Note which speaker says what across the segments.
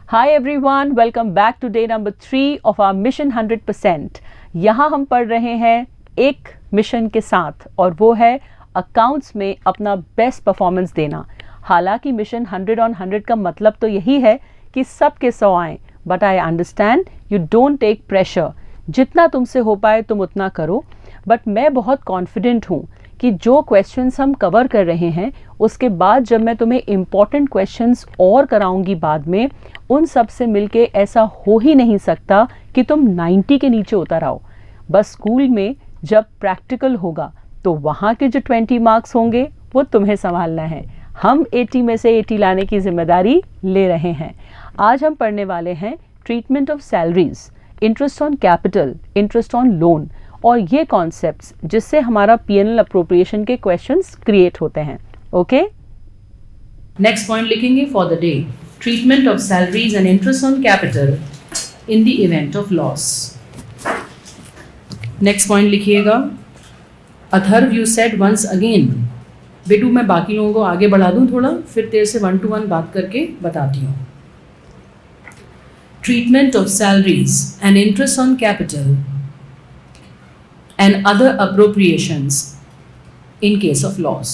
Speaker 1: Hi everyone, welcome back to day number 3 of our Mission 100%. यहाँ हम पढ़ रहे हैं एक मिशन के साथ और वो है अकाउंट्स में अपना बेस्ट परफॉर्मेंस देना. हालांकि मिशन 100 on 100 का मतलब तो यही है कि सबके 100 आएँ, but I understand you don't take pressure. जितना तुमसे हो पाए तुम उतना करो. बट मैं बहुत कॉन्फिडेंट हूँ कि जो क्वेश्चंस हम कवर कर रहे हैं उसके बाद जब मैं तुम्हें इम्पॉर्टेंट क्वेश्चंस और कराऊंगी बाद में, उन सब से मिलके ऐसा हो ही नहीं सकता कि तुम 90 के नीचे उतर आओ. बस स्कूल में जब प्रैक्टिकल होगा तो वहाँ के जो 20 मार्क्स होंगे वो तुम्हें संभालना है. हम 80 में से 80 लाने की जिम्मेदारी ले रहे हैं. आज हम पढ़ने वाले हैं treatment of salaries, interest on capital, interest on loan और ये कॉन्सेप्ट्स जिससे हमारा पीएनएल अप्रोप्रिएशन के क्वेश्चंस क्रिएट होते हैं. ओके,
Speaker 2: नेक्स्ट पॉइंट लिखेंगे for the day, treatment of salaries and interest on capital in the event of loss. Next point लिखिएगा, Atharva you said once again. बेटू मैं बाकी लोगों को आगे बढ़ा दूं थोड़ा, फिर तेरे से 1 to 1 बात करके बताती हूँ. Treatment of salaries and interest on capital and other appropriations in case of loss.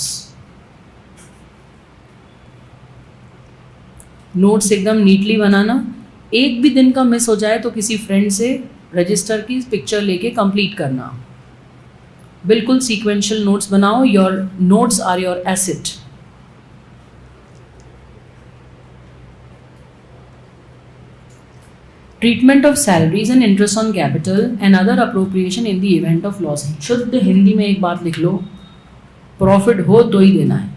Speaker 2: Notes एकदम नीटली बनाना. एक भी दिन का मिस हो जाए तो किसी फ्रेंड से रजिस्टर की पिक्चर लेके कंप्लीट करना. बिल्कुल सीक्वेंशियल नोट्स बनाओ. Your notes are your asset. Treatment of salaries and interest on capital and other appropriation in the event of loss. शुद्ध हिंदी में एक बात लिख लो, प्रॉफिट हो तो ही देना है.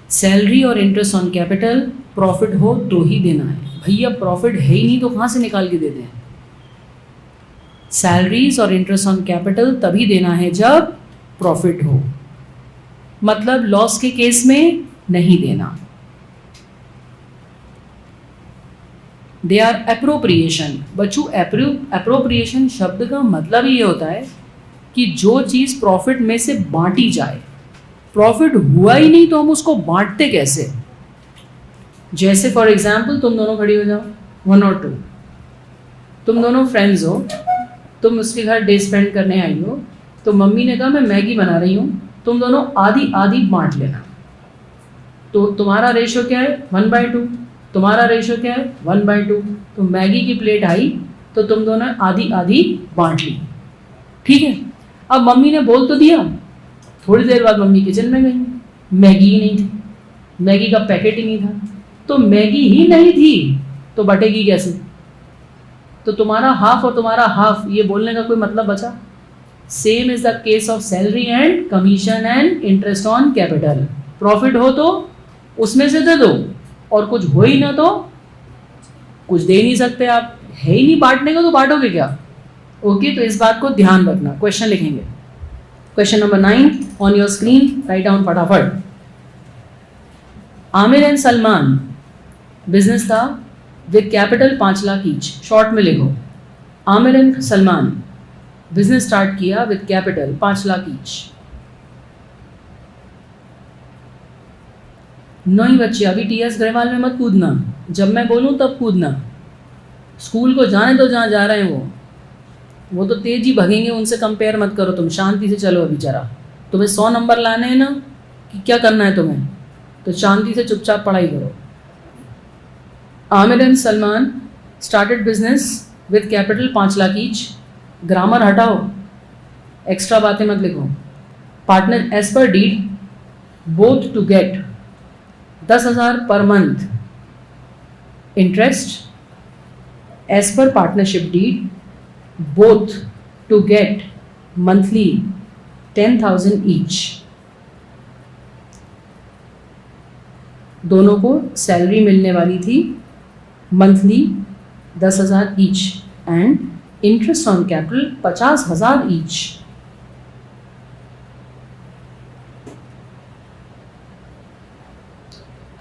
Speaker 2: सैलरी और इंटरेस्ट ऑन कैपिटल प्रॉफिट हो तो ही देना है. भैया प्रॉफिट है ही नहीं तो कहाँ से निकाल के दे दें. सैलरीज और इंटरेस्ट ऑन कैपिटल तभी देना है जब प्रॉफिट हो, मतलब लॉस के केस में नहीं देना. They are appropriation. बच्चों अप्रोप्रिएशन शब्द का मतलब ये होता है कि जो चीज़ प्रॉफिट में से बांटी जाए. प्रॉफिट हुआ ही नहीं तो हम उसको बांटते कैसे. जैसे फॉर एग्जाम्पल तुम दोनों खड़ी हो जाओ, 1 और 2, तुम दोनों फ्रेंड्स हो, तुम उसके घर डे स्पेंड करने आई हो, तो मम्मी ने कहा मैं मैगी बना रही हूँ, तुम दोनों आधी आधी बांट लेना. तो तुम्हारा रेशो क्या है 1/2, तुम्हारा रेशो क्या है 1/2. तो मैगी की प्लेट आई तो तुम दोनों आधी आधी बांट ली. ठीक है. अब मम्मी ने बोल तो दिया, थोड़ी देर बाद मम्मी किचन में गई, मैगी ही नहीं थी, मैगी का पैकेट ही नहीं था. तो मैगी ही नहीं थी तो बटेगी कैसे. तो तुम्हारा हाफ और तुम्हारा हाफ ये बोलने का कोई मतलब बचा. Same is the case of salary and commission and interest on capital. Profit हो तो उसमें से दे दो और कुछ हो ही ना तो कुछ दे नहीं सकते आप. है ही नहीं बांटने को तो बांटोगे क्या. ओके, तो इस बात को ध्यान रखना. क्वेश्चन लिखेंगे. Question number 9 on your screen, write down फटाफट. आमिर एंड सलमान बिजनेस था with capital 5 lakh each. Short में लिखो, Aamir and Salman business start किया विद कैपिटल 5 लाख ईच. नहीं बच्चे, अभी टीएस ग्रेवाल में मत कूदना. जब मैं बोलूँ तब कूदना. स्कूल को जाने दो जहाँ जा रहे हैं वो तो तेज ही भगेंगे, उनसे कंपेयर मत करो. तुम शांति से चलो. अभी जरा तुम्हें 100 नंबर लाने हैं ना, कि क्या करना है तुम्हें, तो शांति से चुपचाप पढ़ाई करो. Aamir and Salman started business with capital 5 lakh each. Grammar हटाओ, एक्स्ट्रा बातें मत लिखो. Partner as per deed both to get 10,000 per month interest as per partnership deed both to get monthly 10,000 each. दोनों को सैलरी मिलने वाली थी monthly 10,000 each and interest on capital 50,000 each.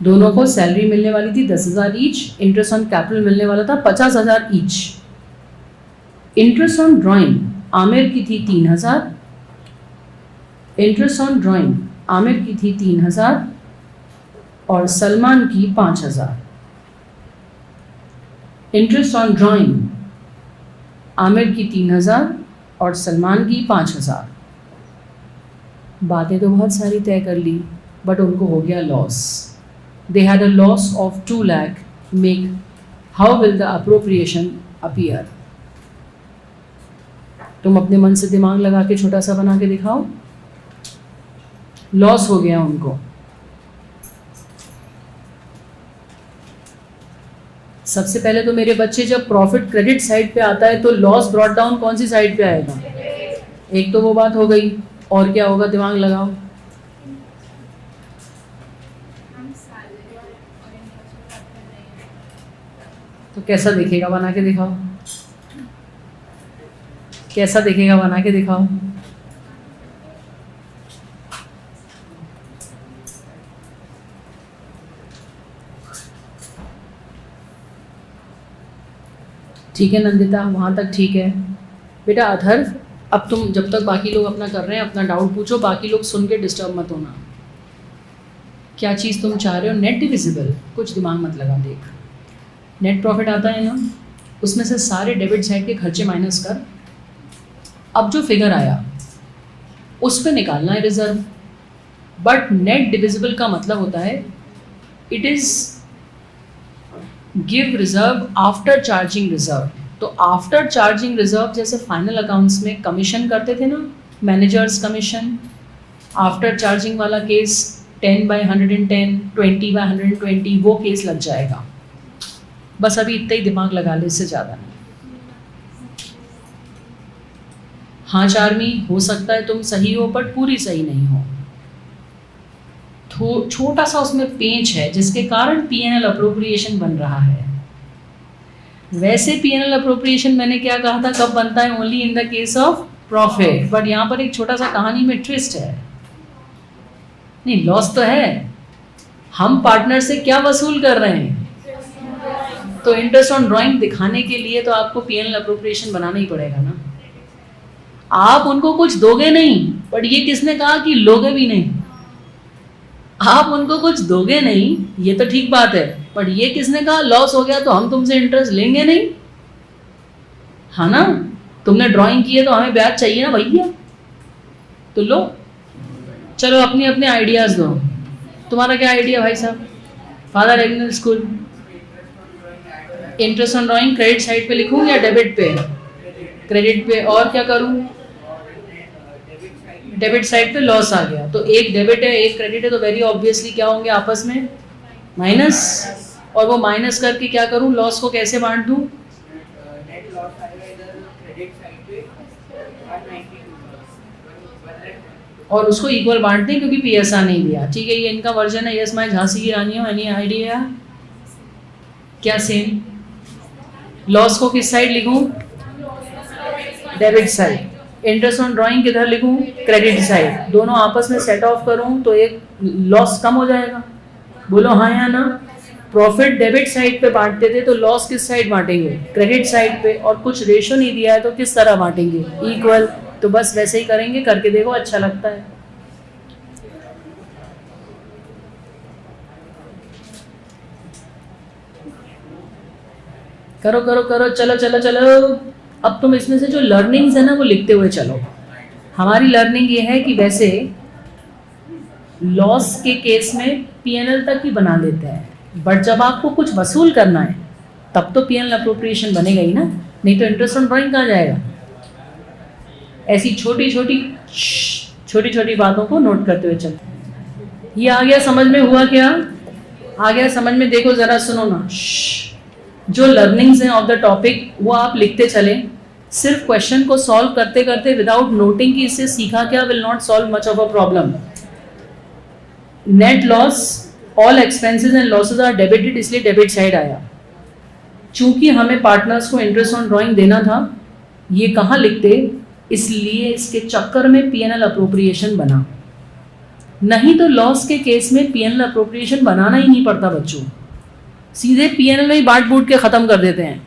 Speaker 2: दोनों को सैलरी मिलने वाली थी 10,000 ईच, इंटरेस्ट ऑन कैपिटल मिलने वाला था 50,000 each. Interest on drawing Aamir की थी 3,000, इंटरेस्ट ऑन ड्राइंग आमिर की थी 3,000 और सलमान की 5,000. इंटरेस्ट ऑन ड्राइंग, आमिर की 3,000 और सलमान की 5,000। बातें तो बहुत सारी तय कर ली, बट उनको हो गया loss. They had a loss of 2 lakh. Make how will the appropriation appear? तुम अपने मन से दिमाग लगा के छोटा सा बना के दिखाओ। लॉस हो गया उनको। सबसे पहले तो मेरे बच्चे, जब प्रॉफिट क्रेडिट साइड पे आता है तो लॉस ब्रॉट डाउन कौन सी साइड पे आएगा? एक तो वो बात हो गई, और क्या होगा? दिमाग लगाओ। तो कैसा दिखेगा? बना के दिखाओ। कैसा दिखेगा? बना के दिखाओ। ठीक है नंदिता, वहाँ तक ठीक है। बेटा अधर, अब तुम जब तक बाकी लोग अपना कर रहे हैं अपना डाउट पूछो, बाकी लोग सुन के डिस्टर्ब मत होना। क्या चीज़ तुम चाह रहे हो? नेट डिविजिबल, कुछ दिमाग मत लगा। देख, नेट प्रॉफिट आता है ना, उसमें से सारे डेबिट साइड के खर्चे माइनस कर। अब जो फिगर आया उस पर निकालना है रिजर्व। बट नेट डिविजिबल का मतलब होता है it is give reserve after charging reserve. तो आफ्टर चार्जिंग रिजर्व जैसे फाइनल अकाउंट्स में कमीशन करते थे ना, मैनेजर्स कमीशन, आफ्टर चार्जिंग वाला केस 10/110, 20/120, वो केस लग जाएगा। बस अभी इतना ही दिमाग लगा ले, इससे ज़्यादा नहीं। हाँ चार्मी, हो सकता है तुम सही हो बट पूरी सही नहीं हो। छोटा सा उसमें पेंच है जिसके कारण पीएनएल अप्रोप्रिएशन बन रहा है। वैसे पीएनएल अप्रोप्रिएशन मैंने क्या कहा था, कब बनता है? Only in the case of profit. But यहाँ पर एक छोटा सा कहानी में ट्विस्ट है। नहीं, लॉस तो है, हम पार्टनर से क्या वसूल कर रहे हैं? तो इंटरेस्ट ऑन ड्राइंग दिखाने के लिए तो आपको पीएनएल अप्रोप्रिएशन बनाना ही पड़ेगा ना। आप उनको कुछ दोगे नहीं, बट ये किसने कहा कि लोगे भी नहीं? आप उनको कुछ दोगे नहीं, ये तो ठीक बात है, बट ये किसने कहा लॉस हो गया तो हम तुमसे इंटरेस्ट लेंगे नहीं? हाँ ना, तुमने ड्राइंग की है तो हमें ब्याज चाहिए ना भैया, तो लो। चलो अपने अपने आइडियाज दो। तुम्हारा क्या आइडिया भाई साहब? Father regular school, interest on drawing credit side पे लिखूं या डेबिट पे? क्रेडिट पे। और क्या करूं? डेबिट साइड पे लॉस आ गया, तो एक डेबिट है एक क्रेडिट है, तो वेरी ऑब्वियसली क्या होंगे आपस में? माइनस। और वो माइनस करके क्या करूं? लॉस को कैसे बांट दूं? और उसको इक्वल बांट दें क्योंकि पीएसआर नहीं दिया। ठीक है, ये इनका वर्जन है। यस माय झांसी की रानी हो, एनी आइडिया? क्या सेम? लॉस को किस साइड लिखूं? Debit side. Interest on drawing किधर लिखूं? Credit side. दोनों आपस में सेट ऑफ करूं तो एक लॉस कम हो जाएगा। बोलो हाँ या ना? प्रॉफिट डेबिट साइड पे बांटते थे तो लॉस किस साइड बांटेंगे? क्रेडिट साइड पे। और कुछ रेशो नहीं दिया है तो किस तरह बांटेंगे? इक्वल। तो बस वैसे ही करेंगे, करके देखो, अच्छा लगता है। करो करो करो, चलो चलो चलो। अब तुम इसमें से जो लर्निंग्स है ना वो लिखते हुए चलो। हमारी लर्निंग ये है कि वैसे लॉस के केस में पीएनएल तक ही बना लेते हैं, बट जब आपको कुछ वसूल करना है तब तो पीएनएल अप्रोप्रिएशन बनेगा ही ना, नहीं तो इंटरेस्ट ऑन ड्राइंग कहाँ जाएगा? ऐसी छोटी छोटी बातों को नोट करते हुए चलते। ये आ गया समझ में? हुआ क्या? आ गया समझ में? देखो जरा, सुनो ना। जो लर्निंग्स हैं ऑफ द टॉपिक वो आप लिखते चलें। सिर्फ क्वेश्चन को सॉल्व करते करते विदाउट नोटिंग कि इससे सीखा क्या, will not solve much of a problem. Net loss, all expenses and losses are debited, इसलिए डेबिट साइड आया। चूंकि हमें पार्टनर्स को इंटरेस्ट ऑन ड्राइंग देना था, ये कहाँ लिखते, इसलिए इसके चक्कर में पीएनएल अप्रोप्रिएशन बना। नहीं तो लॉस के केस में पीएनएल अप्रोप्रिएशन बनाना ही नहीं पड़ता बच्चों, सीधे पीएनएल में ही बांट बूट के ख़त्म कर देते हैं।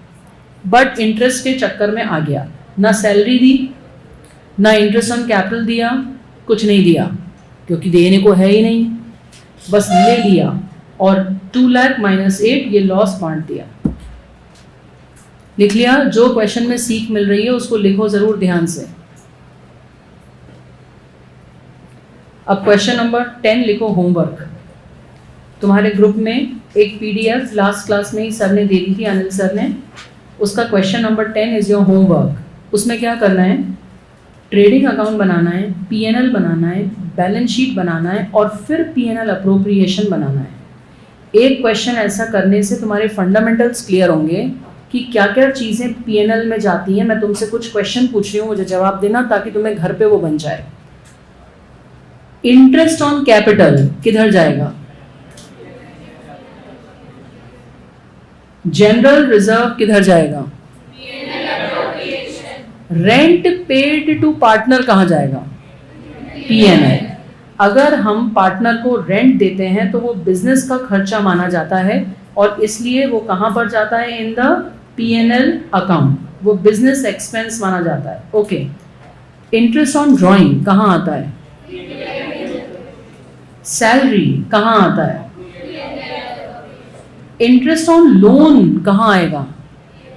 Speaker 2: बट इंटरेस्ट के चक्कर में आ गया, ना सैलरी दी, ना इंटरेस्ट ऑन कैपिटल दिया, कुछ नहीं दिया क्योंकि देने को है ही नहीं, बस ले लिया और 2 लाख -8 ये लॉस बांट दिया। लिख लिया? जो क्वेश्चन में सीख मिल रही है उसको लिखो ज़रूर ध्यान से। अब क्वेश्चन नंबर 10 लिखो, होमवर्क। तुम्हारे ग्रुप में एक पीडीएफ लास्ट क्लास में ही सर ने दे दी थी, अनिल सर ने। उसका question number 10 is your homework. उसमें क्या करना है? ट्रेडिंग अकाउंट बनाना है, पीएनएल बनाना है, बैलेंस शीट बनाना है और फिर पीएनएल अप्रोप्रिएशन बनाना है। एक क्वेश्चन ऐसा करने से तुम्हारे फंडामेंटल्स क्लियर होंगे कि क्या क्या चीज़ें पीएनएल में जाती हैं। मैं तुमसे कुछ क्वेश्चन पूछ रही हूँ, मुझे जवाब देना ताकि तुम्हें घर पे वो बन जाए। इंटरेस्ट ऑन कैपिटल किधर जाएगा? जनरल रिजर्व किधर जाएगा? रेंट पेड टू पार्टनर कहाँ जाएगा? पीएनएल। अगर हम पार्टनर को रेंट देते हैं तो वो बिजनेस का खर्चा माना जाता है और इसलिए वो कहाँ पर जाता है? इन द पीएनएल अकाउंट, वो बिजनेस एक्सपेंस माना जाता है। ओके। इंटरेस्ट ऑन ड्राइंग कहाँ आता है? सैलरी कहाँ आता है? इंटरेस्ट ऑन लोन कहाँ आएगा?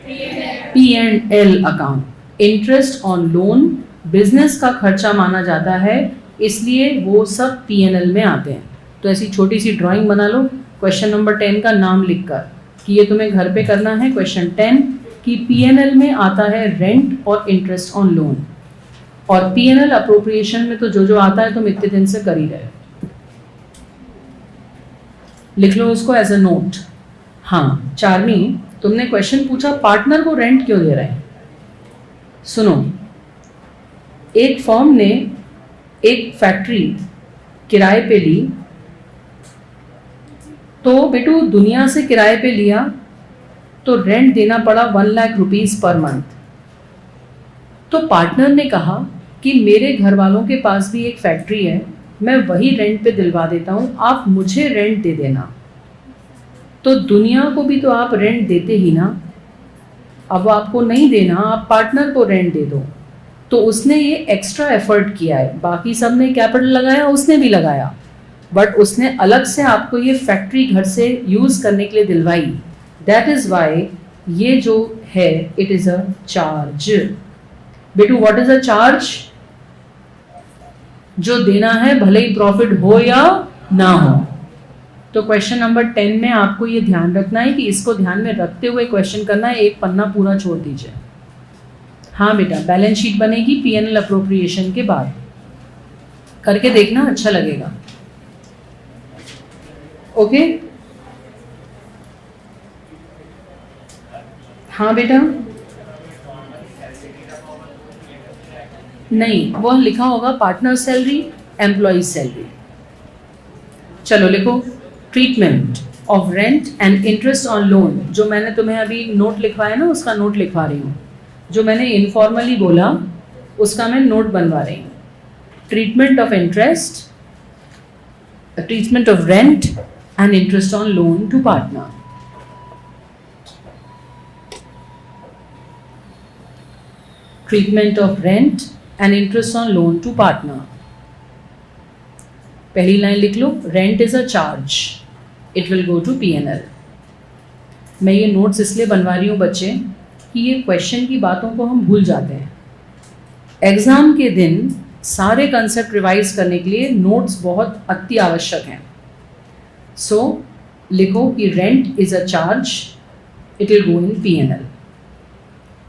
Speaker 2: P and L account. Interest on loan business का खर्चा माना जाता है, इसलिए वो सब पीएनएल में आते हैं। तो ऐसी छोटी सी ड्राइंग बना लो क्वेश्चन नंबर 10 का नाम लिखकर कि ये तुम्हें घर पे करना है। क्वेश्चन 10 कि पीएनएल में आता है रेंट और इंटरेस्ट ऑन लोन, और पीएनएल अप्रोप्रिएशन में तो जो जो आता है तुम इतने दिन से कर ही रहे। लिख लो उसको एज अ नोट। हाँ चार्मी, तुमने क्वेश्चन पूछा पार्टनर को रेंट क्यों दे रहे हैं। सुनो, एक फर्म ने एक फैक्ट्री किराए पे ली, तो बेटू दुनिया से किराए पे लिया तो रेंट देना पड़ा 1 लाख रुपीस पर मंथ। तो पार्टनर ने कहा कि मेरे घर वालों के पास भी एक फैक्ट्री है, मैं वही रेंट पे दिलवा देता हूँ, आप मुझे रेंट दे देना। तो दुनिया को भी तो आप रेंट देते ही ना, अब आपको नहीं देना, आप पार्टनर को रेंट दे दो। तो उसने ये एक्स्ट्रा एफर्ट किया है, बाकी सब ने कैपिटल लगाया, उसने भी लगाया, बट उसने अलग से आपको ये फैक्ट्री घर से यूज़ करने के लिए दिलवाई। दैट इज़ वाई ये जो है इट इज़ अ चार्ज। बेटू व्हाट इज़ अ चार्ज? जो देना है भले ही प्रॉफिट हो या ना हो। तो क्वेश्चन नंबर 10 में आपको ये ध्यान रखना है कि इसको ध्यान में रखते हुए क्वेश्चन करना है, एक पन्ना पूरा छोड़ दीजिए। हाँ बेटा, बैलेंस शीट बनेगी पीएनएल अप्रोप्रिएशन के बाद, करके देखना, अच्छा लगेगा। ओके? हाँ बेटा, नहीं वो लिखा होगा पार्टनर सैलरी, एम्प्लॉय सैलरी। चलो लिखो, treatment of rent and interest on loan. जो मैंने तुम्हें अभी नोट लिखवाया ना, उसका नोट लिखवा रही हूँ। जो मैंने इनफॉर्मली बोला उसका मैं नोट बनवा रही हूँ। Treatment of interest, treatment of rent and interest on loan to partner. Treatment of rent and interest on loan to partner. पहली लाइन लिख लो, rent is a charge, it will go to P N L. मैं ये notes इसलिए बनवा रही हूँ बच्चे कि ये क्वेश्चन की बातों को हम भूल जाते हैं। एग्ज़ाम के दिन सारे कंसेप्ट रिवाइज करने के लिए नोट्स बहुत अति आवश्यक हैं। सो लिखो कि rent is a charge, it will go in P N L.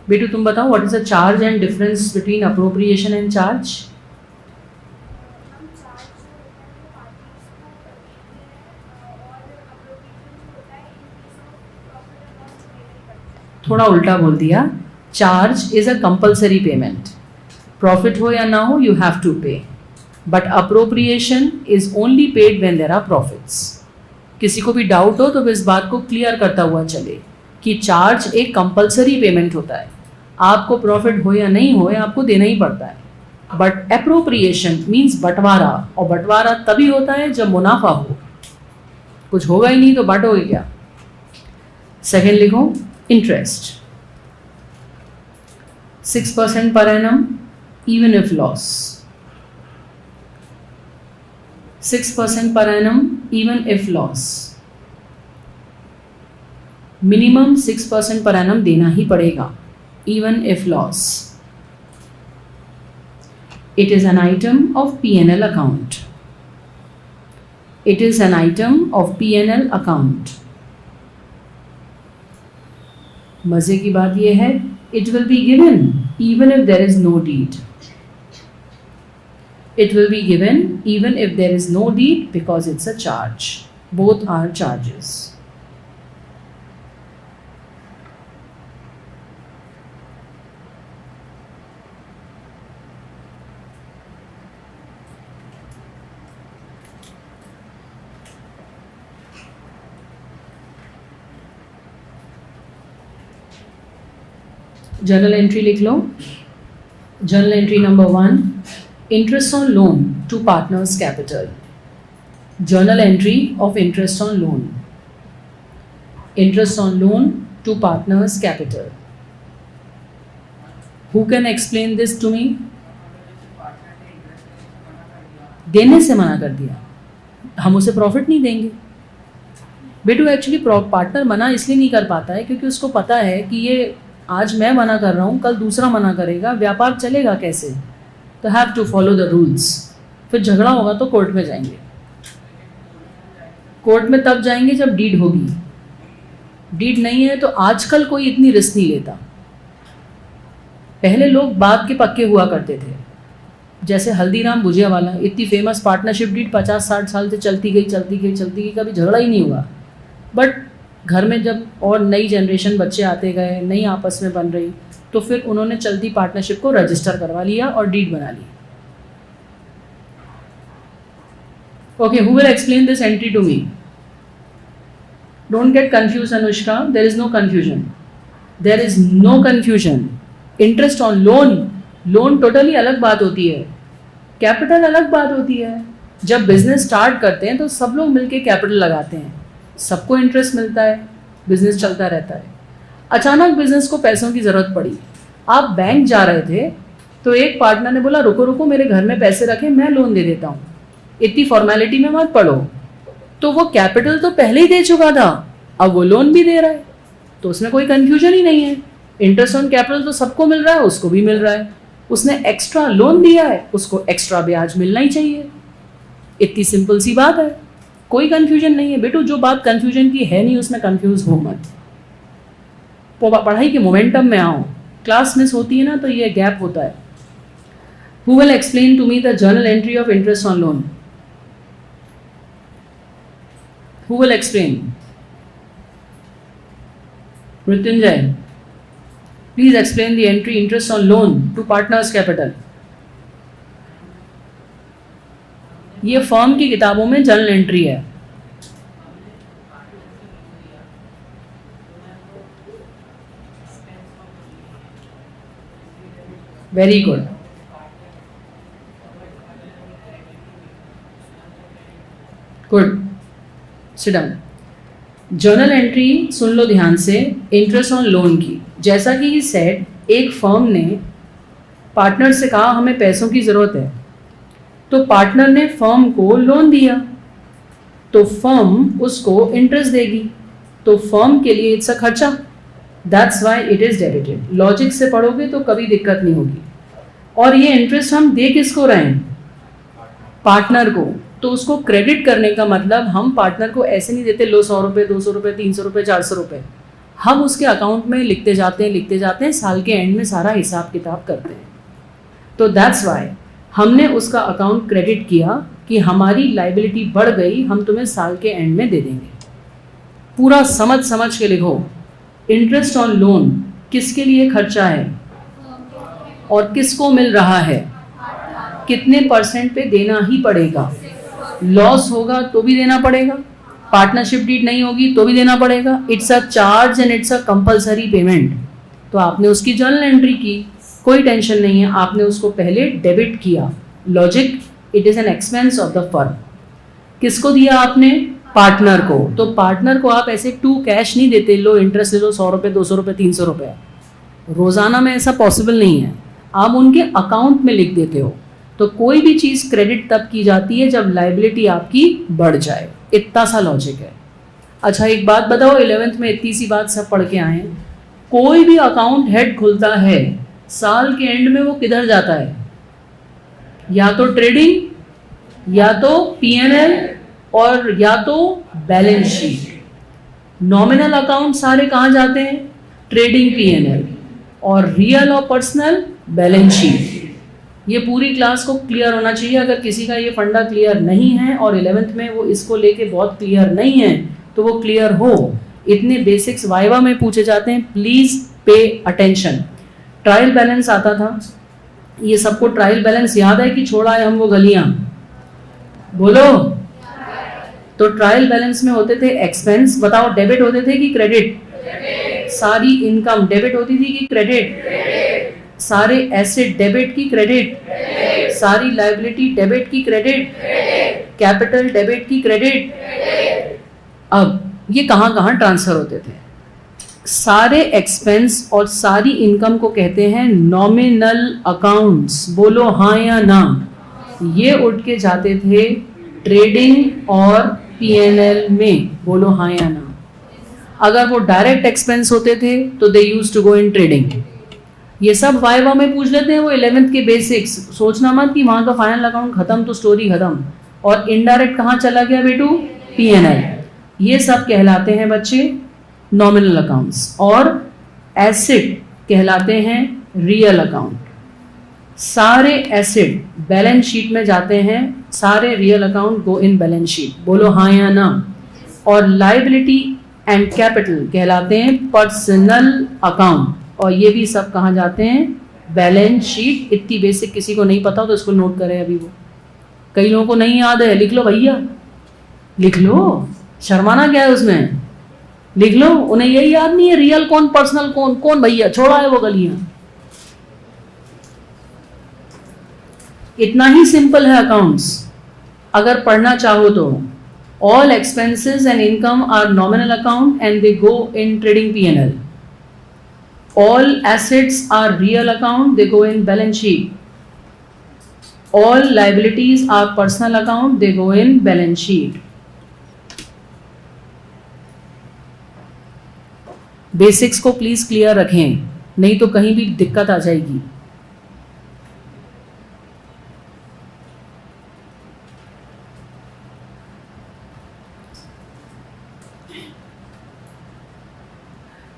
Speaker 2: बेटू तुम बताओ, what is a charge and difference between appropriation and charge? थोड़ा उल्टा बोल दिया। Charge is a compulsory payment, profit हो या ना हो you have to pay, but appropriation is only paid when there are profits. किसी को भी डाउट हो तो इस बात को क्लियर करता हुआ चले कि चार्ज एक कंपल्सरी पेमेंट होता है, आपको प्रॉफिट हो या नहीं हो आपको देना ही पड़ता है। बट अप्रोप्रिएशन मीन्स बंटवारा, और बंटवारा तभी होता है जब मुनाफा हो, कुछ होगा ही नहीं तो बांटोगे क्या। सेकेंड लिखो, interest 6% per annum even if loss, 6% per annum even if loss। Minimum 6% per annum देना ही पड़ेगा, even if loss. It is an item of P&L account. It is an item of P&L account. मजे की बात यह है, it will be given even if there is no deed. It will be given even if there is no deed because it's a charge. Both are charges. Journal entry लिख लो. Journal entry number 1, interest on loan to partners capital. Journal entry of interest on loan. Interest on loan to partners capital. Who can explain this to me? देने से मना कर दिया, हम उसे profit नहीं देंगे. बेटू एक्चुअली पार्टनर मना इसलिए नहीं कर पाता है क्योंकि उसको पता है कि ये आज मैं मना कर रहा हूँ, कल दूसरा मना करेगा, व्यापार चलेगा कैसे. तो have to follow the rules. फिर झगड़ा होगा तो कोर्ट में जाएंगे. कोर्ट में तब जाएंगे जब डीड होगी. डीड नहीं है तो आजकल कोई इतनी रिस्क नहीं लेता. पहले लोग बात के पक्के हुआ करते थे. जैसे हल्दीराम भुजिया वाला, इतनी फेमस पार्टनरशिप डीड 50-60 साल से चलती गई, कभी झगड़ा ही नहीं हुआ. बट घर में जब और नई जनरेशन बच्चे आते गए, नई आपस में बन रही, तो फिर उन्होंने चलती पार्टनरशिप को रजिस्टर करवा लिया और डीड बना ली. Okay, who will explain this entry to me? Don't get confuse Anushka, there is no confusion. There is no confusion. Interest on loan, loan totally अलग बात होती है, कैपिटल अलग बात होती है. जब बिजनेस स्टार्ट करते हैं तो सब लोग मिलके कैपिटल लगाते हैं, सबको इंटरेस्ट मिलता है, बिजनेस चलता रहता है. अचानक बिजनेस को पैसों की ज़रूरत पड़ी. आप बैंक जा रहे थे तो एक पार्टनर ने बोला रुको रुको, मेरे घर में पैसे रखे, मैं लोन दे देता हूँ, इतनी फॉर्मेलिटी में मत पड़ो. तो वो कैपिटल तो पहले ही दे चुका था, अब वो लोन भी दे रहा है, तो उसमें कोई कन्फ्यूजन ही नहीं है. इंटरेस्ट ऑन कैपिटल तो सबको मिल रहा है, उसको भी मिल रहा है. उसने एक्स्ट्रा लोन दिया है, उसको एक्स्ट्रा ब्याज मिलना ही चाहिए. इतनी सिंपल सी बात है, कोई कंफ्यूजन नहीं है. बेटू जो बात कंफ्यूजन की है नहीं उसमें कंफ्यूज हो मत. पढ़ाई के मोमेंटम में आओ. क्लास मिस होती है ना तो ये गैप होता है. Who will explain to me the journal entry of interest on loan? Who will explain? Mrityunjay, please explain the entry interest on loan to partners capital. ये फर्म की किताबों में जर्नल एंट्री है. Very good. Good, sit down. Journal entry सुन लो ध्यान से, interest on loan की. जैसा कि ये सेड, एक फर्म ने पार्टनर से कहा हमें पैसों की ज़रूरत है, तो पार्टनर ने फर्म को लोन दिया, तो फर्म उसको इंटरेस्ट देगी, तो फर्म के लिए इट्स अ खर्चा. That's why it is debited. Logic से पढ़ोगे तो कभी दिक्कत नहीं होगी. और ये इंटरेस्ट हम दे किसको रहे हैं? पार्टनर को. तो उसको क्रेडिट करने का मतलब हम पार्टनर को ऐसे नहीं देते लो 100 रुपये, 200 रुपये, 300 रुपये, 400 रुपये. हम उसके अकाउंट में लिखते जाते हैं, साल के एंड में सारा हिसाब किताब करते हैं. तो दैट्स वाई हमने उसका अकाउंट क्रेडिट किया कि हमारी लाइबिलिटी बढ़ गई, हम तुम्हें साल के एंड में दे देंगे. पूरा समझ के लिखो. इंटरेस्ट ऑन लोन किसके लिए खर्चा है और किसको मिल रहा है? कितने % पे देना ही पड़ेगा. लॉस होगा तो भी देना पड़ेगा, पार्टनरशिप डीड नहीं होगी तो भी देना पड़ेगा. It's a charge and it's a compulsory payment. तो आपने उसकी जर्नल एंट्री की, कोई टेंशन नहीं है, आपने उसको पहले डेबिट किया. Logic, it is an expense of the firm. किसको दिया आपने? पार्टनर को. तो पार्टनर को आप ऐसे टू कैश नहीं देते, लो इंटरेस्ट ले लो 100 रुपये, 200 रुपये, 300 रुपये. रोज़ाना में ऐसा पॉसिबल नहीं है. आप उनके अकाउंट में लिख देते हो. तो कोई भी चीज़ क्रेडिट तब की जाती है जब लाइबिलिटी आपकी बढ़ जाए. इतना सा लॉजिक है. अच्छा एक बात बताओ, 11th में इतनी सी बात सब पढ़ के आए हैं, कोई भी अकाउंट हेड खुलता है साल के एंड में वो किधर जाता है? या तो ट्रेडिंग, या तो पीएनएल, और या तो बैलेंस शीट। नॉमिनल अकाउंट सारे कहाँ जाते हैं? ट्रेडिंग, पीएनएल, और रियल और पर्सनल बैलेंस शीट। ये पूरी क्लास को क्लियर होना चाहिए। अगर किसी का ये फंडा क्लियर नहीं है और 11th में वो इसको लेके बहुत क्लियर नहीं है तो वो क्लियर हो। इतने बेसिक्स वाइवा में पूछे जाते हैं, please pay attention. Trial balance आता था, ये सबको ट्रायल बैलेंस याद है कि छोड़ा है हम वो गलियां? बोलो। तो ट्रायल बैलेंस में होते थे एक्सपेंस, बताओ डेबिट होते थे कि क्रेडिट? सारी इनकम डेबिट होती थी कि क्रेडिट? सारे एसेट डेबिट की क्रेडिट? सारी लायबिलिटी डेबिट की क्रेडिट? कैपिटल डेबिट की क्रेडिट? अब ये कहाँ कहाँ ट्रांसफर होते थे? सारे एक्सपेंस और सारी इनकम को कहते हैं नॉमिनल अकाउंट्स। बोलो हाँ या ना? ये उठ के जाते थे ट्रेडिंग और पीएनएल में। बोलो हाँ या ना? अगर वो डायरेक्ट एक्सपेंस होते थे तो they used to go in trading. ये सब वाइवा में पूछ लेते हैं वो 11th के बेसिक्स। सोचना मत कि वहां का फाइनल अकाउंट खत्म तो स्टोरी खत्म। और इनडायरेक्ट कहाँ चला गया बेटू? पीएनएल। ये सब कहलाते हैं बच्चे नॉमिनल अकाउंट्स, और एसेट कहलाते हैं रियल अकाउंट। सारे एसेट बैलेंस शीट में जाते हैं, सारे real account go in balance sheet. बोलो हाँ या ना? और लायबिलिटी एंड कैपिटल कहलाते हैं पर्सनल अकाउंट, और ये भी सब कहाँ जाते हैं? Balance sheet. इतनी बेसिक किसी को नहीं पता तो इसको नोट करें अभी। वो कई लोगों को नहीं याद है, लिख लो भैया, लिख लो, शर्माना क्या है उसमें? लिख लो। उन्हें यही याद नहीं है रियल कौन, पर्सनल कौन, कौन भैया, छोड़ा है वो गलियां। इतना ही सिंपल है अकाउंट्स। अगर पढ़ना चाहो तो all expenses and income are nominal account and they go in trading PNL. All assets are real account, they go in balance sheet. All liabilities are personal account, they go in balance sheet. Basics को please clear रखें, नहीं तो कहीं भी दिक्कत आ जाएगी।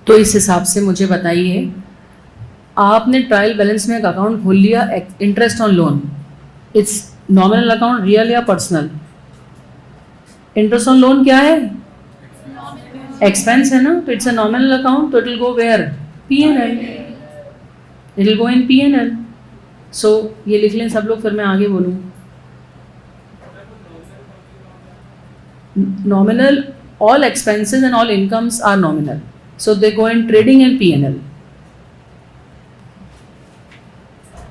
Speaker 2: तो इस हिसाब से मुझे बताइए, आपने ट्रायल बैलेंस में एक अकाउंट खोल लिया, interest on loan, it's nominal account, real या पर्सनल? इंटरेस्ट ऑन लोन क्या है? एक्सपेंस है ना, तो इट्स अ नॉमिनल अकाउंट, तो it will go where? P N L. It will go in P N L. So ये लिख लें सब लोग, फिर मैं आगे बोलूँ। Nominal, all expenses and all incomes are nominal, so they go in trading and P&L।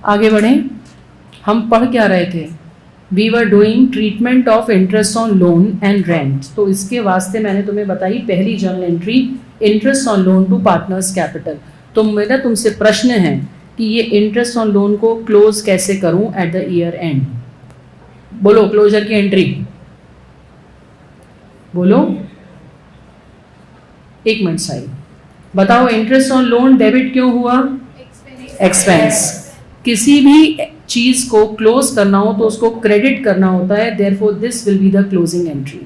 Speaker 2: आगे बढ़ें, हम पढ़ क्या रहे थे? We were doing treatment of interest on loan and rent। तो इसके वास्ते मैंने तुम्हें बताई पहली journal entry, interest on loan to partners capital. तो मेरा तुमसे प्रश्न है कि ये इंटरेस्ट ऑन लोन को क्लोज कैसे करूं एट द ईयर एंड? बोलो क्लोजर की एंट्री, बोलो। एक मिनट साइड बताओ, इंटरेस्ट ऑन लोन डेबिट क्यों हुआ? एक्सपेंस। किसी भी चीज को क्लोज करना हो तो उसको क्रेडिट करना होता है, therefore this will be the closing entry.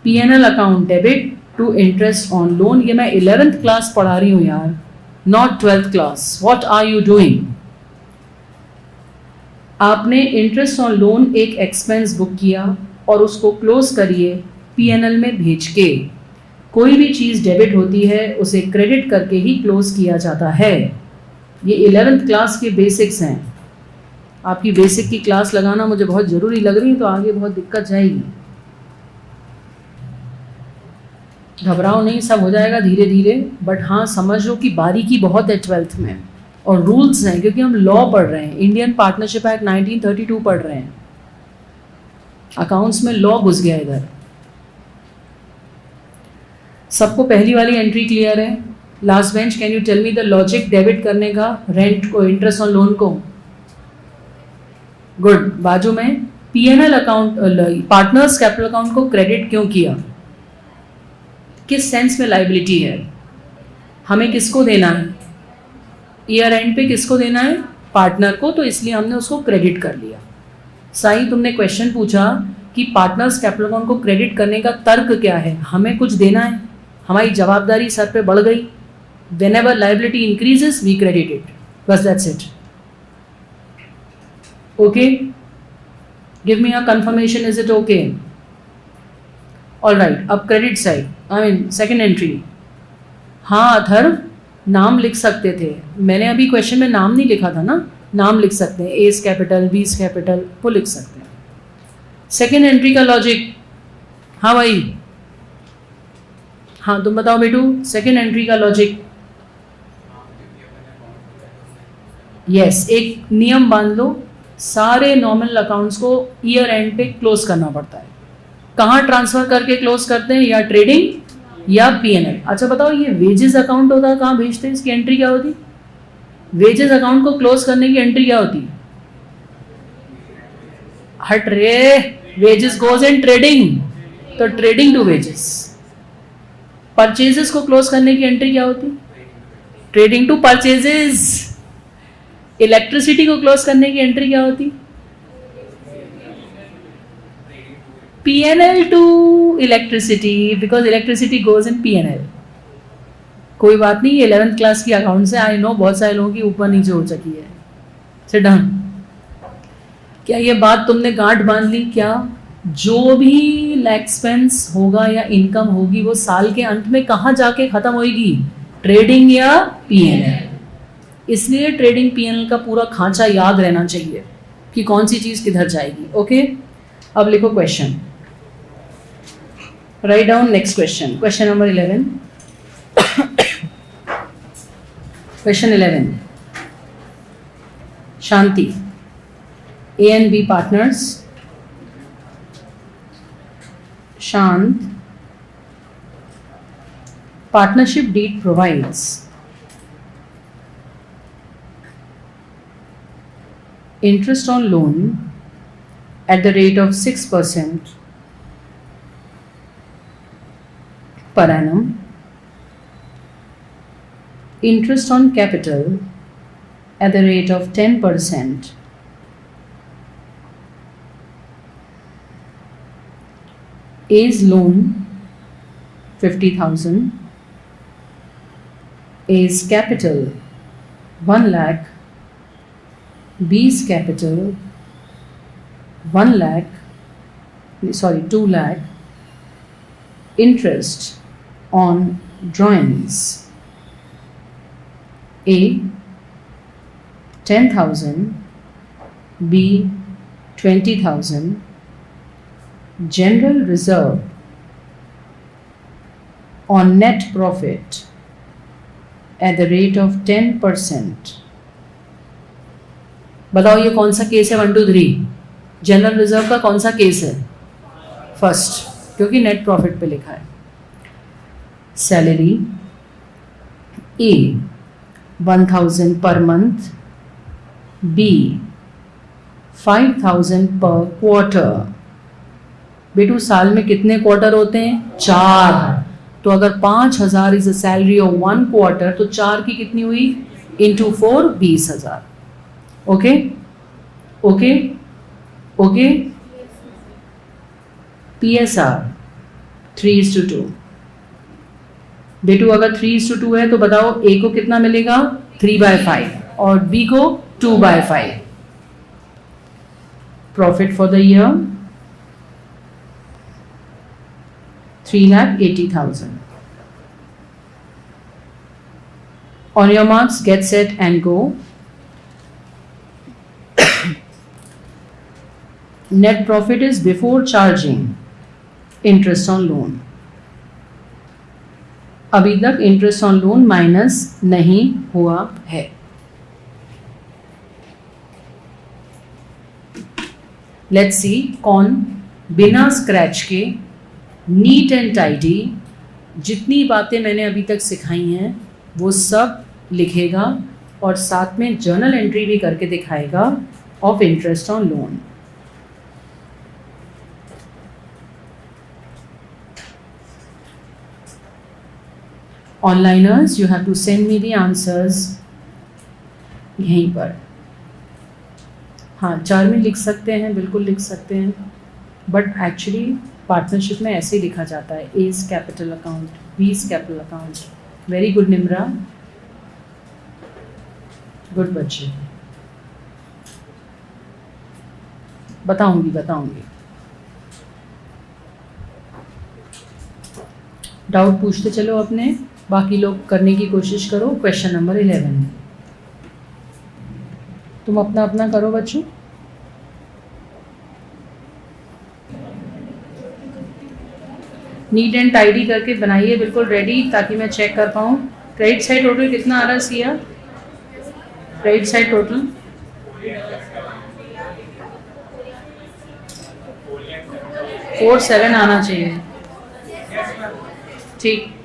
Speaker 2: PNL account debit to interest on loan. ये मैं 11th क्लास पढ़ा रही हूँ यार, not 12th class. What are you doing? आपने इंटरेस्ट ऑन लोन एक एक्सपेंस बुक किया और उसको क्लोज करिए पीएनएल में भेज के। कोई भी चीज़ डेबिट होती है उसे क्रेडिट करके ही क्लोज किया जाता है। ये 11th क्लास के बेसिक्स हैं। आपकी बेसिक की क्लास लगाना मुझे बहुत ज़रूरी लग रही है, तो आगे बहुत दिक्कत जाएगी। घबराओ नहीं, सब हो जाएगा धीरे धीरे, बट हाँ समझ लो कि बारीकी बहुत है 12th में, और रूल्स हैं, क्योंकि हम लॉ पढ़ रहे हैं, इंडियन पार्टनरशिप एक्ट 1932 पढ़ रहे हैं। अकाउंट्स में लॉ घुस गया इधर। सबको पहली वाली एंट्री क्लियर है? Last bench, can you tell me the logic debit करने का रेंट को, इंटरेस्ट ऑन लोन को? गुड। बाजू में PNL account, partners capital account को क्रेडिट क्यों किया? किस सेंस में लाइबिलिटी है, हमें किसको देना है, ईयर एंड पे किसको देना है, पार्टनर को, तो इसलिए हमने उसको क्रेडिट कर लिया। साई तुमने क्वेश्चन पूछा कि पार्टनर्स कैपिटल अकाउंट को क्रेडिट करने का तर्क क्या है, हमें कुछ देना है, हमारी जवाबदारी सर पे बढ़ गई। whenever liability increases we credit it, बस that's it. Okay, give me a confirmation, is it okay? All right, अब credit side, I mean second entry. हाँ अथर्व, नाम लिख सकते थे, मैंने अभी क्वेश्चन में नाम नहीं लिखा था ना, नाम लिख सकते हैं, एस कैपिटल बीस कैपिटल वो लिख सकते हैं। सेकेंड एंट्री का लॉजिक, हाँ भाई, हाँ तुम बताओ बेटू, सेकेंड एंट्री का लॉजिक। यस, एक नियम बांध लो, सारे नॉमिनल अकाउंट्स को ईयर एंड पे क्लोज करना पड़ता है। कहाँ ट्रांसफर करके क्लोज करते हैं, या ट्रेडिंग या पीएनएल। अच्छा बताओ, ये वेजेस अकाउंट होता है, कहाँ भेजते हैं, इसकी एंट्री क्या होती? वेजेस अकाउंट को क्लोज करने की एंट्री क्या होती? हट रे, वेजेस गोज इन ट्रेडिंग, तो ट्रेडिंग टू वेजेस। परचेजेस को क्लोज करने की एंट्री क्या होती? Trading to purchases. इलेक्ट्रिसिटी को क्लोज करने की एंट्री क्या होती? PNL to electricity, because electricity goes in PNL. कोई बात नहीं, 11th क्लास की अकाउंट से, आई नो बहुत सारे लोगों की ऊपर नीचे हो चुकी है। Sit down. क्या ये बात तुमने गांठ बांध ली? क्या जो भी एक्सपेंस होगा या इनकम होगी वो साल के अंत में कहाँ जाके खत्म होगी? ट्रेडिंग या पीएनएल। इसलिए ट्रेडिंग पीएनएल का पूरा खांचा याद रहना चाहिए कि कौन सी चीज किधर जाएगी। ओके, अब लिखो question, write down next question, question number 11। Question 11, Shanti, A and B partners, शांत, partnership deed provides interest on loan at the rate of 6% per annum, interest on capital at the rate of 10%, A's loan 50,000, A's capital 1 lakh, B's capital 2 lakh, interest on drawings A 10,000, B 20,000, general reserve on net profit at the rate of 10%. बताओ ये कौन सा case है? 1 2 3, general reserve का कौन सा case है? First, क्योंकि नेट प्रॉफिट पे लिखा है। सैलरी ए 1,000 पर मंथ, बी 5,000 पर क्वार्टर। बेटू साल में कितने क्वार्टर होते हैं? 4। तो अगर 5,000 is a salary of 1 quarter, तो 4 की कितनी हुई? Into 4, 20,000। Okay okay okay. PSR 3:2। बेटू अगर 3:2 है तो बताओ A को कितना मिलेगा? 3/5 और B को 2/5। Profit for the year 3,80,000. On your marks, get set and go. Net profit is before charging interest on loan. अभी तक इंटरेस्ट ऑन लोन माइनस नहीं हुआ है। लेट्स सी कौन बिना स्क्रैच के नीट एंड टाइडी जितनी बातें मैंने अभी तक सिखाई हैं वो सब लिखेगा और साथ में जर्नल एंट्री भी करके दिखाएगा of interest on loan. Onliners, you have to send me the answers यहीं पर। हाँ, 4 में लिख सकते हैं, बिल्कुल लिख सकते हैं, बट एक्चुअली पार्टनरशिप में ऐसे ही लिखा जाता है, A is capital account, B is capital account. Very good Nimra, good बच्चे, बताऊंगी। डाउट पूछते चलो अपने, बाकी लोग करने की कोशिश करो। क्वेश्चन नंबर 11 तुम अपना अपना करो बच्चों। नीट एंड टाइडी करके बनाइए, बिल्कुल रेडी, ताकि मैं चेक कर पाऊँ। क्रेडिट साइड टोटल कितना आ रहा है सिया? क्रेडिट साइड टोटल 47 आना चाहिए। ठीक,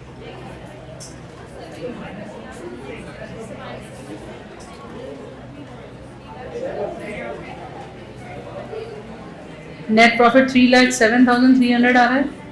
Speaker 2: नेट प्रॉफिट 3,07,300 आ रहा है।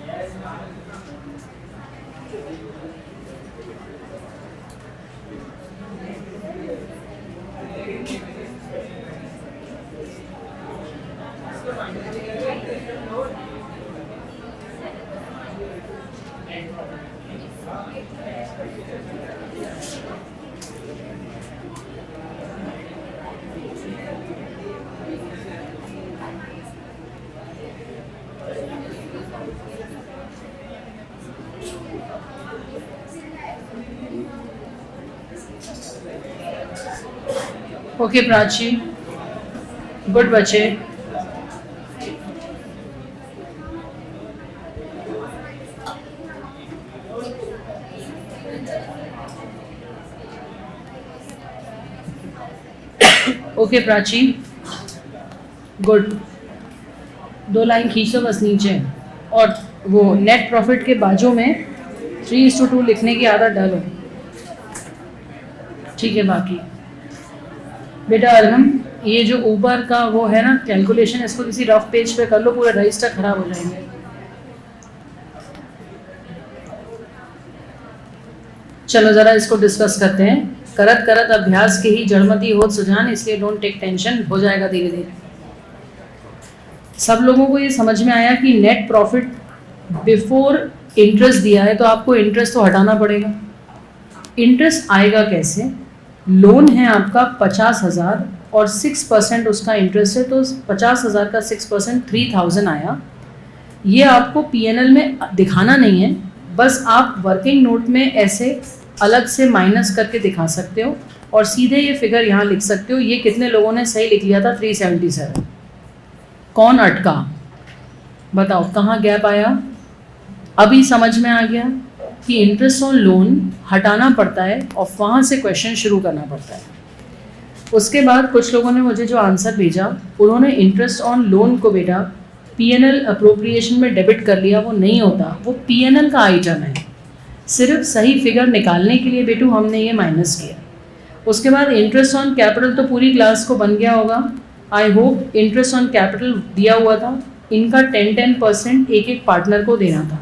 Speaker 2: ओके प्राची, गुड बच्चे। Okay Prachi, good. 2 लाइन खींच दो बस नीचे, और वो नेट प्रॉफिट के बाजू में 3:2 लिखने की आदत डालो, ठीक है। बाकी बेटा अलहम, ये जो ऊपर का वो है ना कैलकुलेशन, इसको किसी रफ पेज पे कर लो, पूरा रजिस्टर खराब हो जाएंगे। चलो ज़रा इसको डिस्कस करते हैं। करत करत अभ्यास के ही जड़मती होत सुजान, इसलिए डोंट टेक टेंशन, हो जाएगा धीरे धीरे। सब लोगों को ये समझ में आया कि नेट प्रॉफिट बिफोर इंटरेस्ट दिया है, तो आपको इंटरेस्ट तो हटाना पड़ेगा। इंटरेस्ट आएगा कैसे? लोन है आपका 50,000 और 6% उसका इंटरेस्ट है, तो 50,000 का 6% 3,000 आया। ये आपको पीएनएल में दिखाना नहीं है, बस आप वर्किंग नोट में ऐसे अलग से माइनस करके दिखा सकते हो और सीधे ये फिगर यहाँ लिख सकते हो। ये कितने लोगों ने सही लिख लिया था? 377। कौन अटका बताओ, कहाँ गैप आया? अभी समझ में आ गया कि इंटरेस्ट ऑन लोन हटाना पड़ता है और वहाँ से क्वेश्चन शुरू करना पड़ता है। उसके बाद कुछ लोगों ने मुझे जो आंसर भेजा, उन्होंने इंटरेस्ट ऑन लोन को बेटा पीएनएल अप्रोप्रिएशन में डेबिट कर लिया। वो नहीं होता, वो पीएनएल का आइटम है। सिर्फ सही फिगर निकालने के लिए बेटू हमने ये माइनस किया। उसके बाद इंटरेस्ट ऑन कैपिटल तो पूरी क्लास को बन गया होगा। I hope interest on capital दिया हुआ था, इनका 10% एक एक पार्टनर को देना था,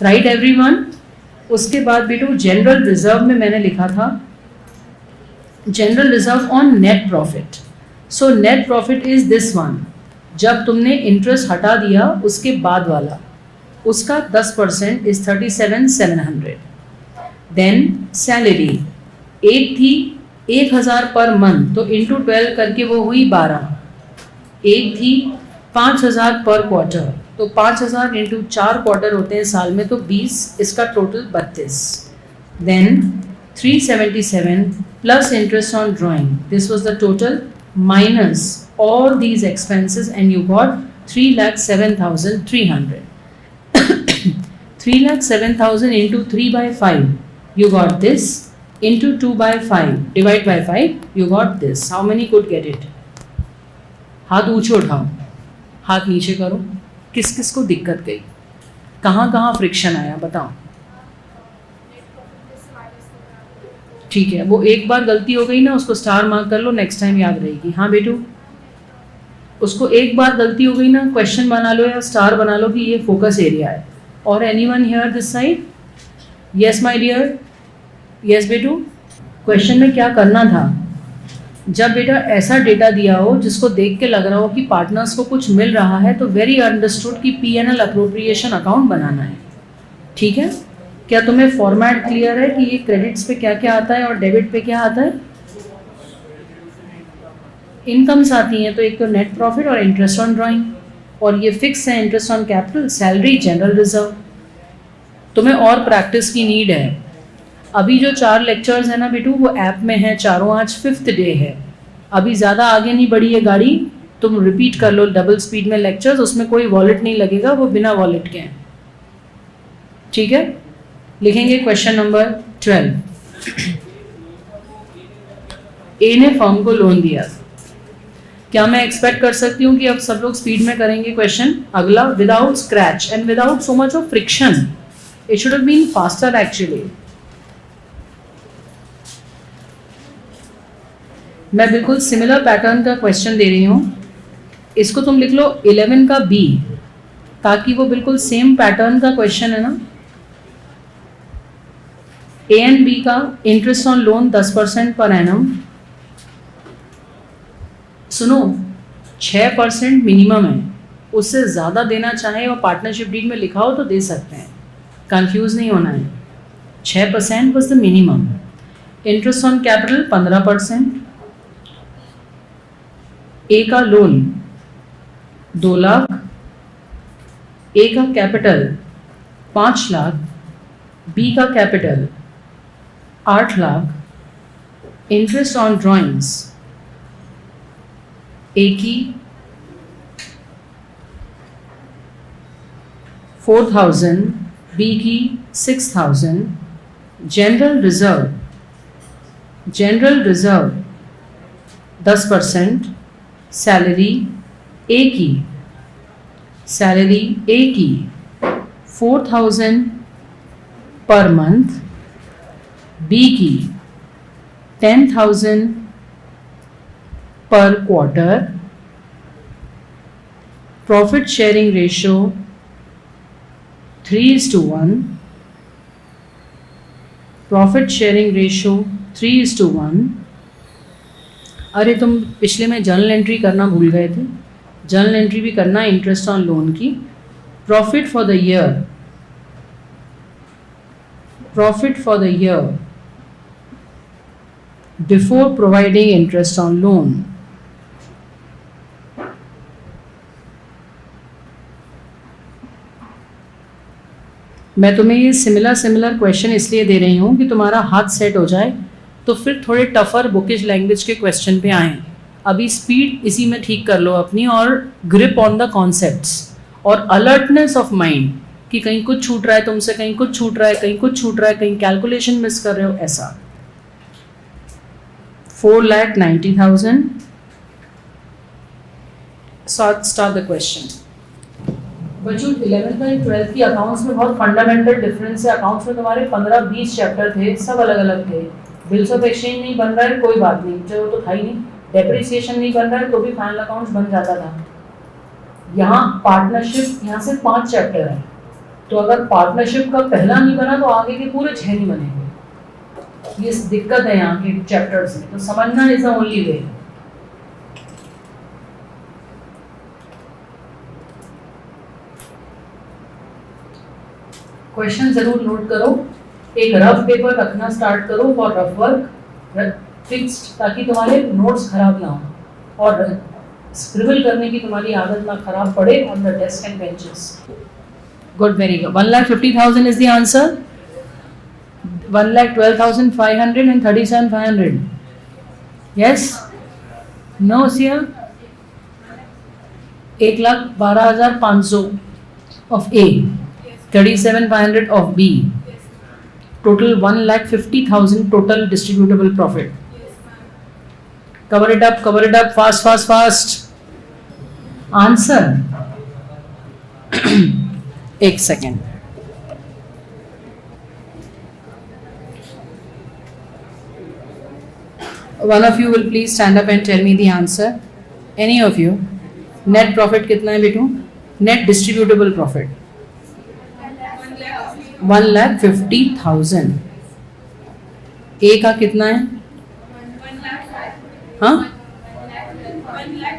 Speaker 2: राइट एवरीवन। उसके बाद बेटू जनरल रिजर्व में मैंने लिखा था general reserve on net profit. So net profit is this one, जब तुमने इंटरेस्ट हटा दिया उसके बाद वाला, उसका 10% इज 37,700। देन सैलरी एक थी 1,000 पर मंथ, तो इंटू 12 करके वो हुई 12। एक थी 5,000 पर क्वार्टर, तो 5,000 इंटू 4 क्वार्टर होते हैं साल में, तो 20, इसका total 32। Then 377 plus interest on drawing, this was the total minus all these expenses and you got 3,07,300. 3,07,000 into 3 by 5, you got this, into 2 by 5, divide by 5, you got this. How many could get it? हाथ ऊंचे उठाओ, हाथ नीचे करो। किस किस को दिक्कत गई, कहाँ कहाँ फ्रिक्शन आया बताओ। ठीक है, वो एक बार गलती हो गई ना, उसको स्टार मार्क कर लो, नेक्स्ट टाइम याद रहेगी। हाँ बेटू, उसको एक बार गलती हो गई ना, क्वेश्चन बना लो या स्टार बना लो कि ये फोकस एरिया है। और anyone here this side? Yes my dear, yes बेटू, क्वेश्चन में क्या करना था, जब बेटा ऐसा डेटा दिया हो जिसको देख के लग रहा हो कि पार्टनर्स को कुछ मिल रहा है, तो वेरी अंडरस्टूड कि P&L अप्रोप्रिएशन अकाउंट बनाना है। ठीक है, क्या तुम्हें फॉर्मेट क्लियर है कि ये क्रेडिट्स पे क्या क्या आता है और डेबिट पे क्या आता है? इनकम्स आती हैं तो एक तो नेट प्रॉफिट और इंटरेस्ट ऑन ड्राइंग, और ये फिक्स है, interest on capital, salary, general reserve. तुम्हें और प्रैक्टिस की नीड है। अभी जो 4 लेक्चर्स है ना बेटू, वो ऐप में है चारों, आज 5th डे है, अभी ज़्यादा आगे नहीं बढ़ी है गाड़ी, तुम रिपीट कर लो डबल स्पीड में लेक्चर्स, उसमें कोई वॉलेट नहीं लगेगा, वो बिना वॉलेट के हैं। ठीक है, लिखेंगे क्वेश्चन नंबर 12। ए ने फर्म को लोन दिया, क्या मैं एक्सपेक्ट कर सकती हूँ कि अब सब लोग स्पीड में करेंगे क्वेश्चन? अगला, without scratch and without so much of friction, it should have been faster actually. मैं बिल्कुल सिमिलर पैटर्न का क्वेश्चन दे रही हूँ, इसको तुम लिख लो 11 का बी, ताकि वो बिल्कुल सेम पैटर्न का क्वेश्चन है ना। ए एंड बी का interest on loan 10% per annum. सुनो, 6% मिनिमम है, उससे ज़्यादा देना चाहे और पार्टनरशिप डीड में लिखा हो तो दे सकते हैं, कंफ्यूज नहीं होना है। 6% was the minimum. Interest on capital 15%। A का लोन 2 लाख, ए का कैपिटल 5 लाख, बी का capital 8 lakh, interest on drawings A की 4,000, बी की 6,000, जनरल रिजर्व 10%, सैलरी ए की 4,000 पर मंथ, बी की 10,000 पर quarter, profit sharing ratio 3:1, profit sharing ratio 3:1। अरे तुम पिछले में जर्नल एंट्री करना भूल गए थे, जर्नल एंट्री भी करना है इंटरेस्ट ऑन लोन की। Profit for the year before providing interest on loan. मैं तुम्हें ये सिमिलर क्वेश्चन इसलिए दे रही हूँ कि तुम्हारा हाथ सेट हो जाए, तो फिर थोड़े टफर बुकिश लैंग्वेज के क्वेश्चन पे आएँ। अभी स्पीड इसी में ठीक कर लो अपनी, और ग्रिप ऑन द कॉन्सेप्ट्स और अलर्टनेस ऑफ माइंड कि कहीं कुछ छूट रहा है तुमसे, कहीं कुछ छूट रहा है, कहीं कैलकुलेशन मिस कर रहे हो, ऐसा। 4,90,000। Start the question. बच्चों 11th और 12th की अकाउंट्स में बहुत फंडामेंटल डिफरेंस है। अकाउंट्स में तुम्हारे 15-20 चैप्टर थे, सब अलग अलग थे। बिल्स ऑफ एक्सचेंज नहीं बन रहा है, कोई बात नहीं, चलो तो था ही नहीं। डेप्रिसिएशन नहीं बन रहा है तो भी फाइनल अकाउंट्स बन जाता था। यहाँ पार्टनरशिप, यहाँ से 5 चैप्टर है, तो अगर पार्टनरशिप का पहला नहीं बना तो आगे के पूरे 6 नहीं बनेंगे। ये दिक्कत है यहाँ के चैप्टर्स में, तो समझना is the only way. Question जरूर नोट करो, एक रफ पेपर रखना स्टार्ट करो फॉर रफ वर्क फिक्स्ड, ताकि तुम्हारे नोट्स खराब ना हो और स्क्रिबल करने की तुम्हारी आदत ना खराब पड़े on the desk and benches. Good, very good. 1,50,000 is the answer. 1,12,500 and 37,500. Yes? No, Sia? 1,12,500 of A. 37,500 of B. Total 1,50,000 total distributable profit. Cover it up, fast. Answer. एक second. One of you will please stand up and tell me the answer. Any of you. Net profit कितना है बेटू? Net distributable profit 1,50,000. ए का कितना है? हाँ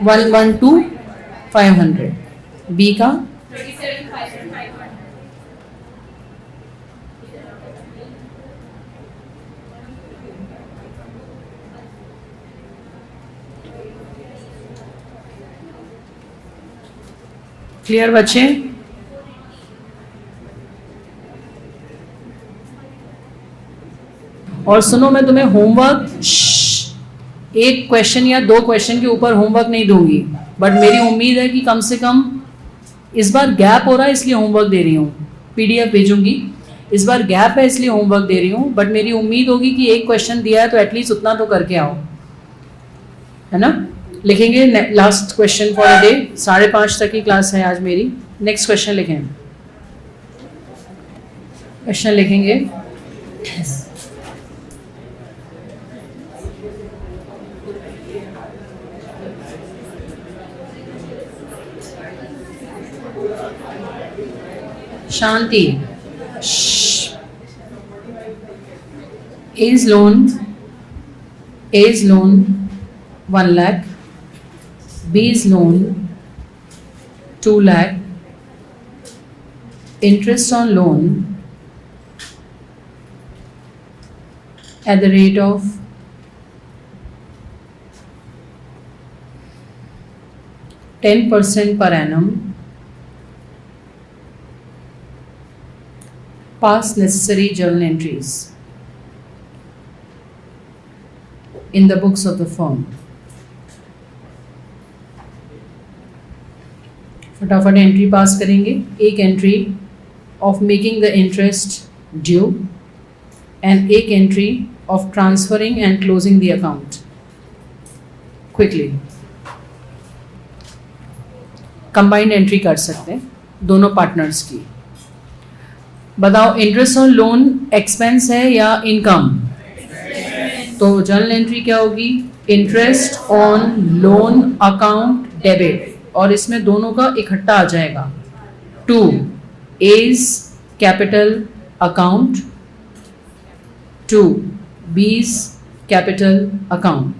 Speaker 2: 112,500। B का clear बच्चे? और सुनो, मैं तुम्हें होमवर्क एक क्वेश्चन या 2 क्वेश्चन के ऊपर होमवर्क नहीं दूंगी, बट मेरी उम्मीद है कि कम से कम इस बार गैप हो रहा है इसलिए होमवर्क दे रही हूँ, पीडीएफ भेजूंगी। इस बार गैप है इसलिए होमवर्क दे रही हूँ, बट मेरी उम्मीद होगी कि एक क्वेश्चन दिया है तो एटलीस्ट उतना तो करके आओ, है ना? लिखेंगे last question for the day. 5:30 तक की क्लास है आज मेरी। नेक्स्ट क्वेश्चन लिखें। क्वेश्चन लिखेंगे शांति। A's loan 1 lakh, B's loan 2 lakh, interest on loan at the rate of 10% per annum. Pass necessary journal entries in the books of the firm. फटाफट entry pass करेंगे। एक entry of making the interest due and एक entry of transferring and closing the account quickly. Combined entry कर सकते हैं दोनों partners की। बताओ, इंटरेस्ट ऑन लोन एक्सपेंस है या इनकम? तो जर्नल एंट्री क्या होगी? Interest on loan account debit, और इसमें दोनों का इकट्ठा आ जाएगा to A's capital account to B's capital account.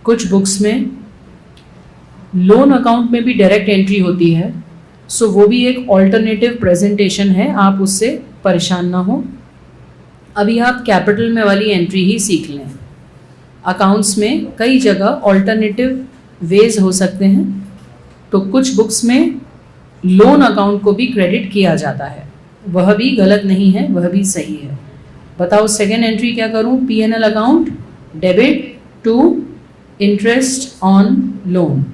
Speaker 2: कुछ बुक्स में लोन अकाउंट में भी डायरेक्ट एंट्री होती है, सो वो भी एक ऑल्टरनेटिव प्रेजेंटेशन है, आप उससे परेशान ना हो। अभी आप कैपिटल में वाली एंट्री ही सीख लें। अकाउंट्स में कई जगह ऑल्टरनेटिव वेज हो सकते हैं, तो कुछ बुक्स में लोन अकाउंट को भी क्रेडिट किया जाता है, वह भी गलत नहीं है, वह भी सही है। बताओ सेकेंड एंट्री क्या करूं? P&L account debit to interest on loan.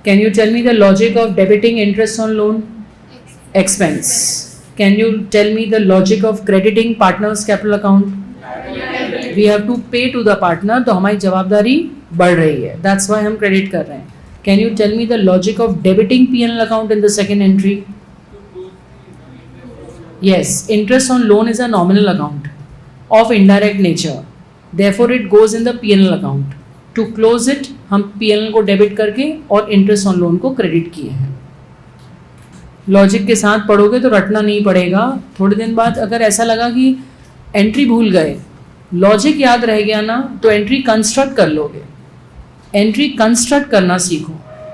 Speaker 2: Can you tell me the logic of debiting interest on loan? Expense. Can you tell me the logic of crediting partner's capital account? We have to pay to the partner, तो हमारी जवाबदारी बढ़ रही है, that's why हम credit कर रहे हैं। Can you tell me the logic of debiting P&L account in the second entry? Yes, interest on loan is a nominal account of indirect nature, therefore it goes in the P&L account. To close it हम P&L को debit करके और interest on loan को credit किए हैं। Logic के साथ पढ़ोगे तो रटना नहीं पड़ेगा। थोड़े दिन बाद अगर ऐसा लगा कि एंट्री भूल गए, लॉजिक याद रह गया ना, तो एंट्री कंस्ट्रक्ट कर लोगे। एंट्री कंस्ट्रक्ट करना सीखो।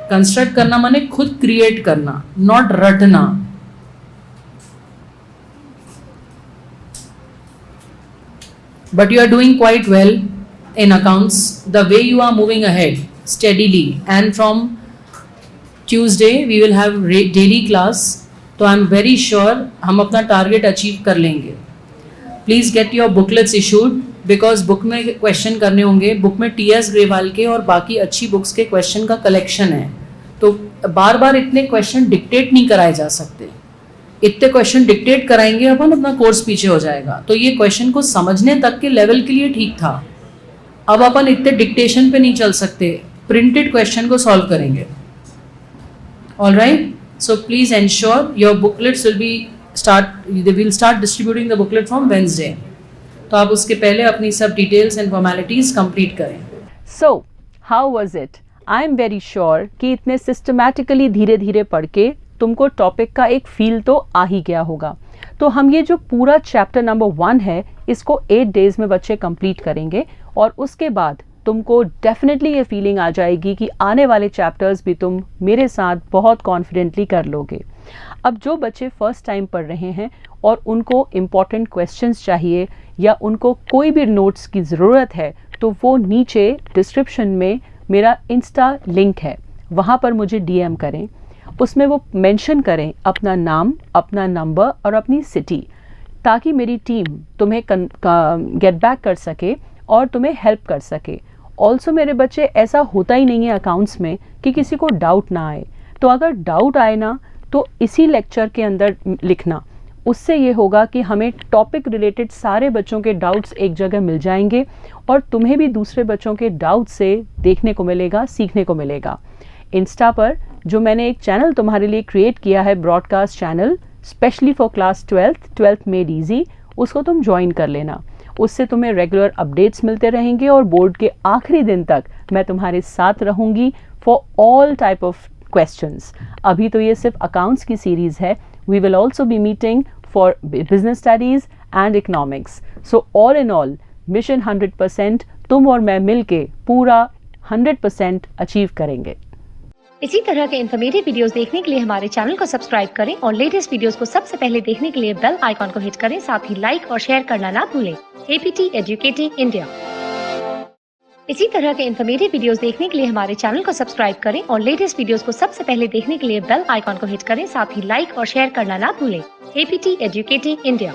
Speaker 2: कंस्ट्रक्ट करना माने खुद क्रिएट करना, नॉट रटना। But you are doing quite well in accounts, the way you are moving ahead steadily, and from Tuesday we will have daily class, तो I am very sure हम अपना टारगेट अचीव कर लेंगे। Please get your booklets issued, because book में question करने होंगे। Book में TS Grewal के और बाकी अच्छी बुक्स के क्वेश्चन का कलेक्शन है, तो बार बार इतने क्वेश्चन डिक्टेट नहीं कराए जा सकते। इतने क्वेश्चन डिक्टेट कराएंगे अपन, अपना कोर्स पीछे हो जाएगा। तो ये क्वेश्चन को समझने तक के लेवल के लिए ठीक था, अब अपन इतने डिक्टेशन पे नहीं चल सकते, प्रिंटेड क्वेश्चन को सॉल्व करेंगे। All right, so please ensure your booklets will be they will start distributing the booklet from Wednesday. तो आप उसके पहले अपनी सब डिटेल्स एंड फॉर्मेलिटीज़ कंप्लीट करें।
Speaker 1: So how was it? I am very sure कि इतने सिस्टमैटिकली धीरे धीरे पढ़ के तुमको टॉपिक का एक फील तो आ ही गया होगा। तो हम ये जो पूरा चैप्टर नंबर 1 है इसको 8 डेज में बच्चे कंप्लीट करेंगे और उसके बाद तुमको डेफिनेटली ये फीलिंग आ जाएगी कि आने वाले चैप्टर्स भी तुम मेरे साथ बहुत कॉन्फिडेंटली कर लोगे। अब जो बच्चे फर्स्ट टाइम पढ़ रहे हैं और उनको इम्पॉर्टेंट क्वेश्चंस चाहिए या उनको कोई भी नोट्स की ज़रूरत है तो वो नीचे डिस्क्रिप्शन में मेरा इंस्टा लिंक है, वहाँ पर मुझे डीएम करें। उसमें वो मेंशन करें अपना नाम, अपना नंबर और अपनी सिटी, ताकि मेरी टीम तुम्हें गेट बैक कर सके और तुम्हें हेल्प कर सके। ऑल्सो मेरे बच्चे, ऐसा होता ही नहीं है अकाउंट्स में कि किसी को डाउट ना आए, तो अगर डाउट आए ना तो इसी लेक्चर के अंदर लिखना। उससे ये होगा कि हमें टॉपिक रिलेटेड सारे बच्चों के डाउट्स एक जगह मिल जाएंगे और तुम्हें भी दूसरे बच्चों के डाउट से देखने को मिलेगा, सीखने को मिलेगा। इंस्टा पर जो मैंने एक चैनल तुम्हारे लिए क्रिएट किया है, broadcast channel specially for class 12th made easy, उसको तुम ज्वाइन कर लेना। उससे तुम्हें रेगुलर अपडेट्स मिलते रहेंगे और बोर्ड के आखिरी दिन तक मैं तुम्हारे साथ रहूँगी for all type of questions. अभी तो ये सिर्फ अकाउंट्स की सीरीज़ है, we will also be meeting for business studies and economics. So all in all mission 100% तुम और मैं मिलके पूरा 100% अचीव करेंगे।
Speaker 3: इसी तरह के इन्फॉर्मेटिव वीडियोस देखने के लिए हमारे चैनल को सब्सक्राइब करें और लेटेस्ट वीडियोस को सबसे पहले देखने के लिए बेल आइकॉन को हिट करें। साथ ही लाइक और शेयर करना ना भूलें। APT educating India. इसी तरह के इन्फॉर्मेटिव वीडियोस देखने के लिए हमारे चैनल को सब्सक्राइब करें और लेटेस्ट वीडियोस को सबसे पहले देखने के लिए बेल आइकॉन को हिट करें। साथ ही लाइक और शेयर करना ना भूलें। APT educating India.